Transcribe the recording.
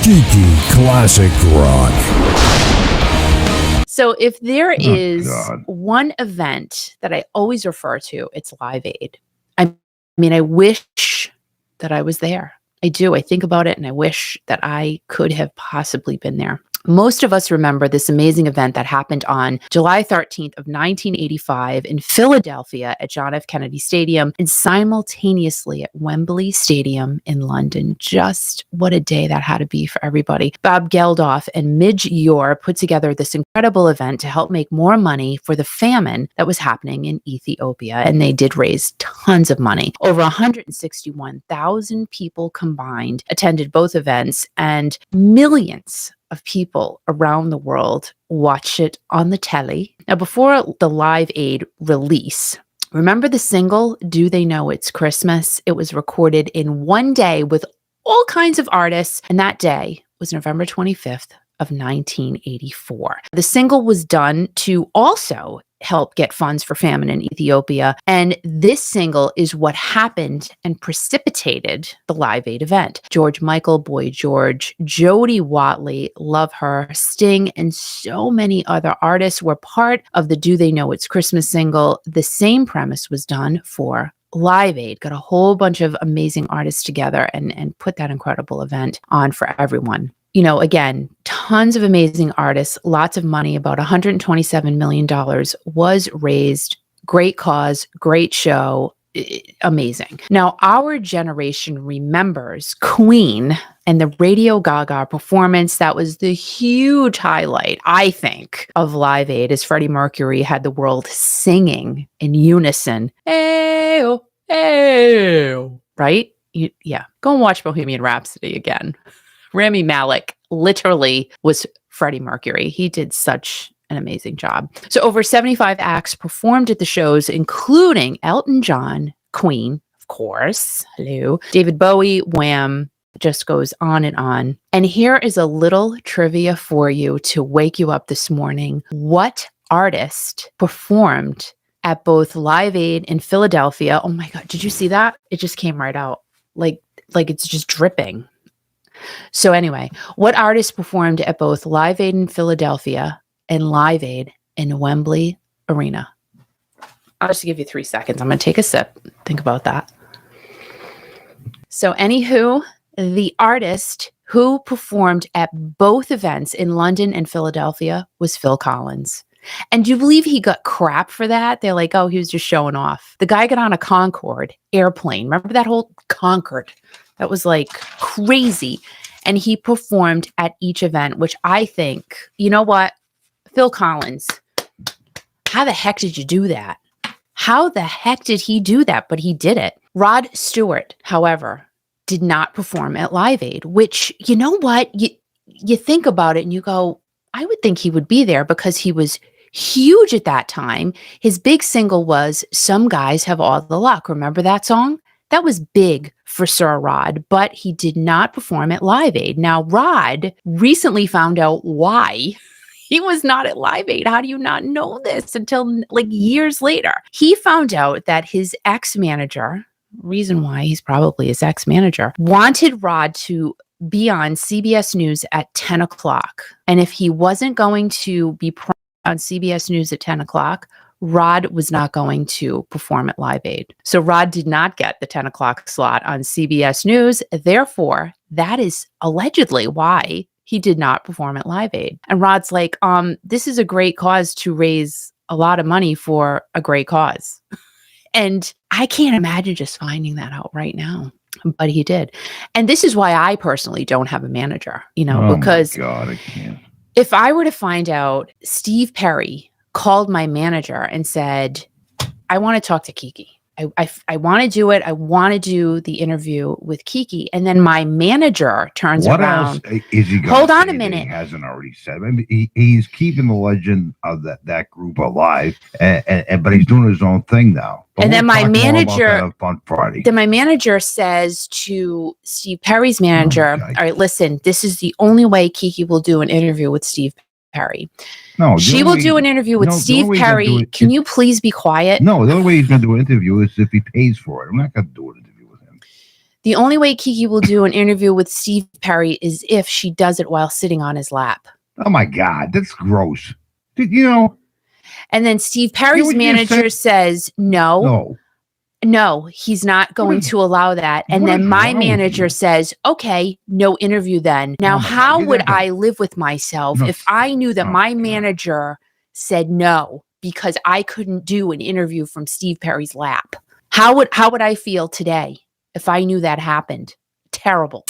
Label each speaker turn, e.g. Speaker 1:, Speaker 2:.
Speaker 1: Kiki Classic Rock.
Speaker 2: So if there is one event that I always refer to, it's Live Aid. I mean, I wish that I was there. I do. I think about it and I wish that I could have possibly been there. Most of us remember this amazing event that happened on July 13th of 1985 in Philadelphia at John F. Kennedy Stadium and simultaneously at Wembley Stadium in London. Just what a day that had to be for everybody. Bob Geldof and Midge Ure put together this incredible event to help make more money for the famine that was happening in Ethiopia. And they did raise tons of money. Over 161,000 people combined attended both events, and millions of people around the world watch it on the telly. Now, before the Live Aid release, remember the single, Do They Know It's Christmas? It was recorded in one day with all kinds of artists, and that day was November 25th of 1984. The single was done to also help get funds for famine in Ethiopia. And this single is what happened and precipitated the Live Aid event. George Michael, Boy George, Jody Watley, love her, Sting, and so many other artists were part of the Do They Know It's Christmas single. The same premise was done for Live Aid. Got a whole bunch of amazing artists together and put that incredible event on for everyone. You know, again, tons of amazing artists, lots of money, about $127 million was raised. Great cause, great show, amazing. Now, our generation remembers Queen and the Radio Gaga performance. That was the huge highlight, I think, of Live Aid, as Freddie Mercury had the world singing in unison. Ayo, ayo, right? Yeah, go and watch Bohemian Rhapsody again. Rami Malek literally was Freddie Mercury. He did such an amazing job. So over 75 acts performed at the shows, including Elton John, Queen, of course, hello, David Bowie, Wham, just goes on and on. And here is a little trivia for you to wake you up this morning. What artist performed at both Live Aid in Philadelphia? Oh my God, did you see that? It just came right out. Like it's just dripping. So anyway, what artist performed at both Live Aid in Philadelphia and Live Aid in Wembley Arena? I'll just give you 3 seconds. I'm going to take a sip. Think about that. So anywho, the artist who performed at both events in London and Philadelphia was Phil Collins. And do you believe he got crap for that? They're like, oh, he was just showing off. The guy got on a Concorde airplane. Remember that whole Concorde? That was like crazy. And he performed at each event, which I think, you know what? Phil Collins, how the heck did you do that? How the heck did he do that? But he did it. Rod Stewart, however, did not perform at Live Aid, which, you know what? You think about it and you go, I would think he would be there because he was huge at that time. His big single was Some Guys Have All the Luck. Remember that song? That was big for Sir Rod, but he did not perform at Live Aid. Now, Rod recently found out why he was not at Live Aid. How do you not know this until like years later? He found out that his ex-manager, reason why he's probably his ex-manager, wanted Rod to be on CBS News at 10 o'clock. And if he wasn't going to be on CBS News at 10 o'clock, Rod was not going to perform at Live Aid. So Rod did not get the 10 o'clock slot on CBS News. Therefore, that is allegedly why he did not perform at Live Aid. And Rod's like, this is a great cause to raise a lot of money for a great cause. And I can't imagine just finding that out right now. But he did. And this is why I personally don't have a manager, because
Speaker 3: my God, I can't.
Speaker 2: If I were to find out Steve Perry called my manager and said, I want to talk to Kiki. I want to do it. I want to do the interview with Kiki. And then my manager turns around.
Speaker 3: What else is he going
Speaker 2: Hold on a minute.
Speaker 3: He hasn't already said. I mean, he's keeping the legend of that group alive, but he's doing his own thing now. But
Speaker 2: and then my manager,
Speaker 3: on Friday.
Speaker 2: Then my manager says to Steve Perry's manager, all right, listen, this is the only way Kiki will do an interview with Steve Perry.
Speaker 3: No,
Speaker 2: she will do an interview with Steve Perry. Can you please be quiet?
Speaker 3: No, the only way he's going to do an interview is if he pays for it. I'm not going to do an interview with him.
Speaker 2: The only way Kiki will do an interview with Steve Perry is if she does it while sitting on his lap.
Speaker 3: Oh my God, that's gross. You know.
Speaker 2: And then Steve Perry's manager says, no, he's not going to allow that. And then my manager says, okay, no interview then. Now, how would I live with myself if I knew that my manager said no because I couldn't do an interview from Steve Perry's lap? How would I feel today if I knew that happened? Terrible.